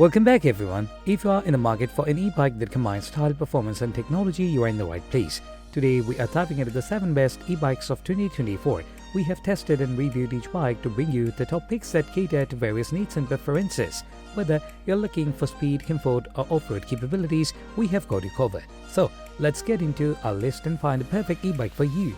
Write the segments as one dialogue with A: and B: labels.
A: Welcome back everyone. If you are in the market for an e-bike that combines style, performance and technology, you are in the right place. Today we are diving into the 7 best e-bikes of 2024. We have tested and reviewed each bike to bring you the top picks that cater to various needs and preferences. Whether you're looking for speed, comfort or off-road capabilities, we have got you covered. So let's get into our list and find the perfect e-bike for you.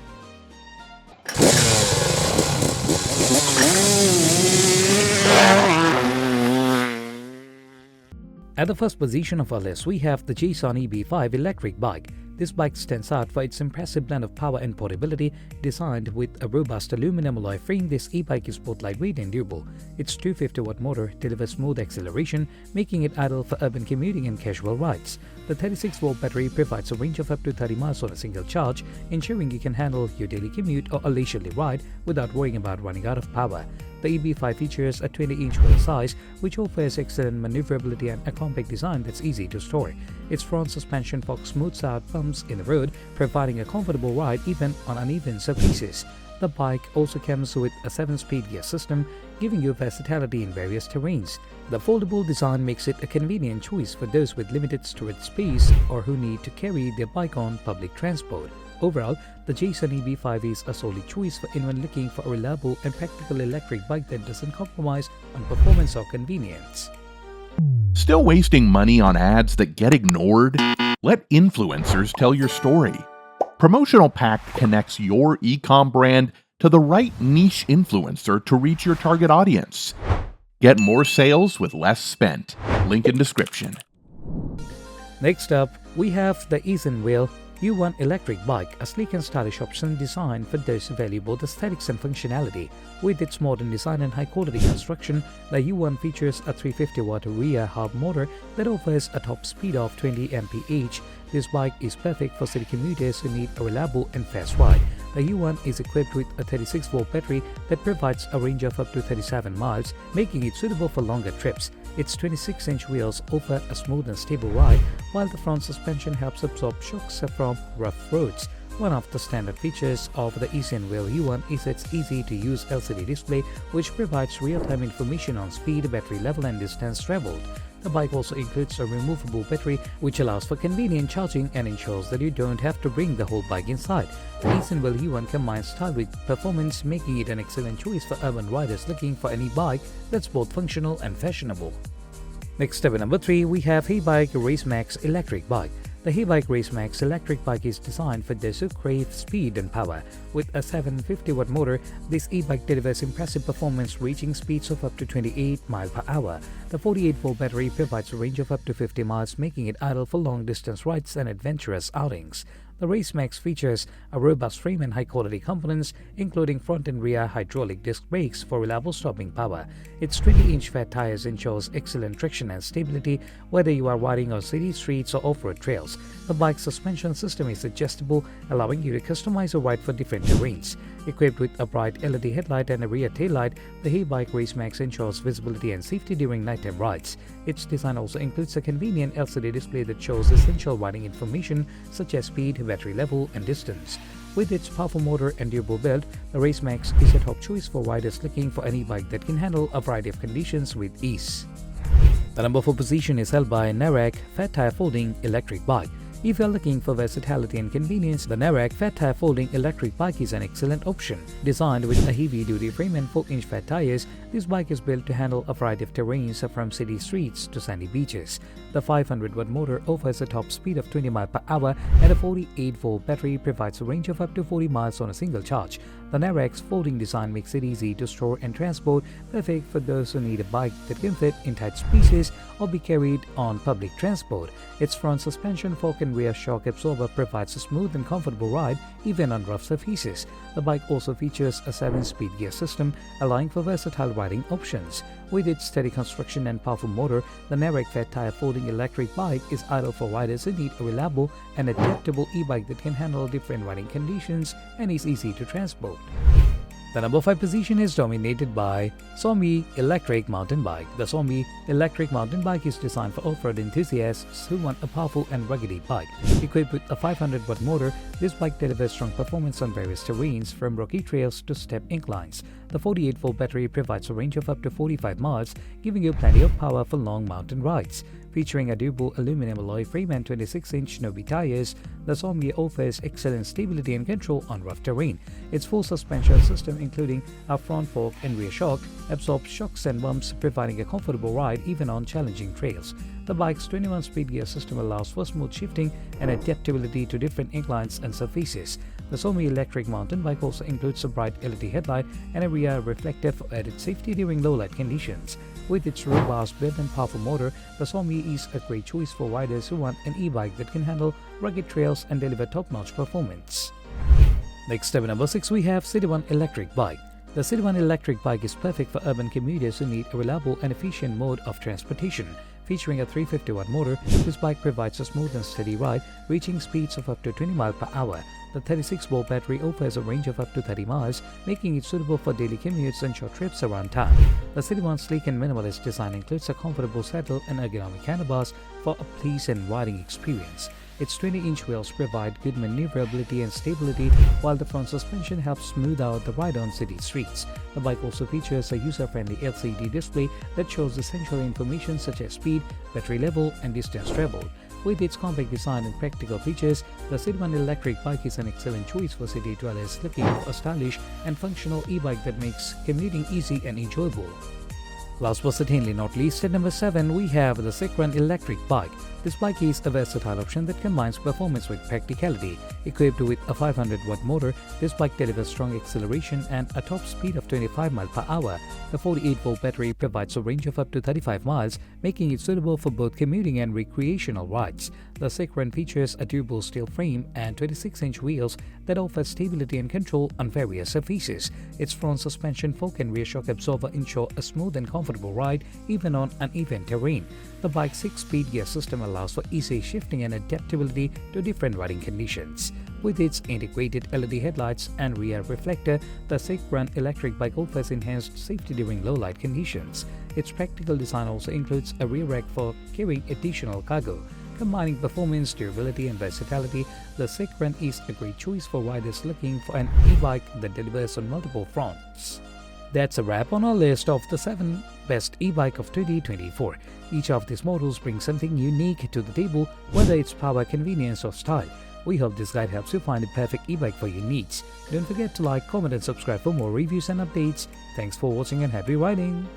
A: At the first position of our list, we have the Jasion EB5 electric bike. This bike stands out for its impressive blend of power and portability. Designed with a robust aluminum alloy frame, this e-bike is both lightweight and durable. Its 250-watt motor delivers smooth acceleration, making it ideal for urban commuting and casual rides. The 36-volt battery provides a range of up to 30 miles on a single charge, ensuring you can handle your daily commute or a leisurely ride without worrying about running out of power. The EB5 features a 20-inch wheel size, which offers excellent maneuverability and a compact design that's easy to store. Its front suspension fork smooths out bumps in the road, providing a comfortable ride even on uneven surfaces. The bike also comes with a 7-speed gear system, giving you versatility in various terrains. The foldable design makes it a convenient choice for those with limited storage space or who need to carry their bike on public transport. Overall, the Jasion EB5 is a solid choice for anyone looking for a reliable and practical electric bike that doesn't compromise on performance or convenience.
B: Still wasting money on ads that get ignored? Let influencers tell your story. Promotional Pack connects your e-com brand to the right niche influencer to reach your target audience. Get more sales with less spent. Link in description.
A: Next up, we have the isinwheel U1 electric bike, a sleek and stylish option designed for those who value both aesthetics and functionality. With its modern design and high-quality construction, the U1 features a 350-watt rear hub motor that offers a top speed of 20 mph. This bike is perfect for city commuters who need a reliable and fast ride. The U1 is equipped with a 36-volt battery that provides a range of up to 37 miles, making it suitable for longer trips. Its 26-inch wheels offer a smooth and stable ride, while the front suspension helps absorb shocks from rough roads. One of the standard features of the isinwheel U1 is its easy-to-use LCD display, which provides real-time information on speed, battery level and distance traveled. The bike also includes a removable battery, which allows for convenient charging and ensures that you don't have to bring the whole bike inside. The isinwheel U1 combines style with performance, making it an excellent choice for urban riders looking for any bike that's both functional and fashionable. Next up at number 3, we have Heybike Race Max electric bike. The Heybike Race Max electric bike is designed for those who crave speed and power. With a 750-watt motor, this e-bike delivers impressive performance, reaching speeds of up to 28 miles per hour. The 48-volt battery provides a range of up to 50 miles, making it ideal for long-distance rides and adventurous outings. The Race Max features a robust frame and high-quality components, including front and rear hydraulic disc brakes for reliable stopping power. Its 20-inch fat tires ensures excellent traction and stability, whether you are riding on city streets or off-road trails. The bike's suspension system is adjustable, allowing you to customize a ride for different terrains. Equipped with a bright LED headlight and a rear taillight, the Heybike Race Max ensures visibility and safety during nighttime rides. Its design also includes a convenient LCD display that shows essential riding information such as speed, battery level, and distance. With its powerful motor and durable build, the Race Max is a top choice for riders looking for any bike that can handle a variety of conditions with ease. The number 4 position is held by NARRAK Fat Tire Folding Electric Bike. If you're looking for versatility and convenience, the NARRAK Fat Tire Folding Electric Bike is an excellent option. Designed with a heavy-duty frame and 4-inch fat tires, this bike is built to handle a variety of terrains from city streets to sandy beaches. The 500-watt motor offers a top speed of 20 miles per hour, and a 48-volt battery provides a range of up to 40 miles on a single charge. The NARRAK's folding design makes it easy to store and transport, perfect for those who need a bike that can fit in tight spaces or be carried on public transport. Its front suspension fork and rear shock absorber provides a smooth and comfortable ride even on rough surfaces. The bike also features a 7-speed gear system, allowing for versatile riding options. With its steady construction and powerful motor, the NARRAK Fat Tire Folding Electric Bike is ideal for riders who need a reliable and adaptable e-bike that can handle different riding conditions and is easy to transport. The number 5 position is dominated by Soumye electric mountain bike. The Soumye electric mountain bike is designed for off-road enthusiasts who want a powerful and rugged e-bike. Equipped with a 500-watt motor, this bike delivers strong performance on various terrains from rocky trails to steep inclines. The 48-volt battery provides a range of up to 45 miles, giving you plenty of power for long mountain rides. Featuring a durable aluminum alloy frame and 26-inch Nobi tires, the Soumye offers excellent stability and control on rough terrain. Its full suspension system, including a front fork and rear shock, absorbs shocks and bumps, providing a comfortable ride even on challenging trails. The bike's 21-speed gear system allows for smooth shifting and adaptability to different inclines and surfaces. The Soumye electric mountain bike also includes a bright LED headlight and a rear reflector for added safety during low-light conditions. With its robust build and powerful motor, the Soumye is a great choice for riders who want an e-bike that can handle rugged trails and deliver top-notch performance. Next up, number 6, we have Cityone electric bike. The Cityone electric bike is perfect for urban commuters who need a reliable and efficient mode of transportation. Featuring a 350-watt motor, this bike provides a smooth and steady ride, reaching speeds of up to 20 miles per hour. The 36-volt battery offers a range of up to 30 miles, making it suitable for daily commutes and short trips around town. The Cityone's sleek and minimalist design includes a comfortable saddle and ergonomic handlebars for a pleasant riding experience. Its 20-inch wheels provide good maneuverability and stability, while the front suspension helps smooth out the ride on city streets. The bike also features a user-friendly LCD display that shows essential information such as speed, battery level, and distance traveled. With its compact design and practical features, the Cityone electric bike is an excellent choice for city dwellers looking for a stylish and functional e-bike that makes commuting easy and enjoyable. Last but certainly not least, at number 7, we have the CycRun electric bike. This bike is a versatile option that combines performance with practicality. Equipped with a 500-watt motor, this bike delivers strong acceleration and a top speed of 25 miles per hour. The 48-volt battery provides a range of up to 35 miles, making it suitable for both commuting and recreational rides. The CycRun features a durable steel frame and 26-inch wheels that offer stability and control on various surfaces. Its front suspension fork and rear shock absorber ensure a smooth and comfortable ride even on uneven terrain. The bike's 6-speed gear system allows for easy shifting and adaptability to different riding conditions. With its integrated LED headlights and rear reflector, the CycRun electric bike offers enhanced safety during low-light conditions. Its practical design also includes a rear rack for carrying additional cargo. Combining performance, durability, and versatility, the CycRun is a great choice for riders looking for an e-bike that delivers on multiple fronts. That's a wrap on our list of the 7 best e-bike of 2024. Each of these models brings something unique to the table, whether it's power, convenience, or style. We hope this guide helps you find the perfect e-bike for your needs. Don't forget to like, comment, and subscribe for more reviews and updates. Thanks for watching and happy riding!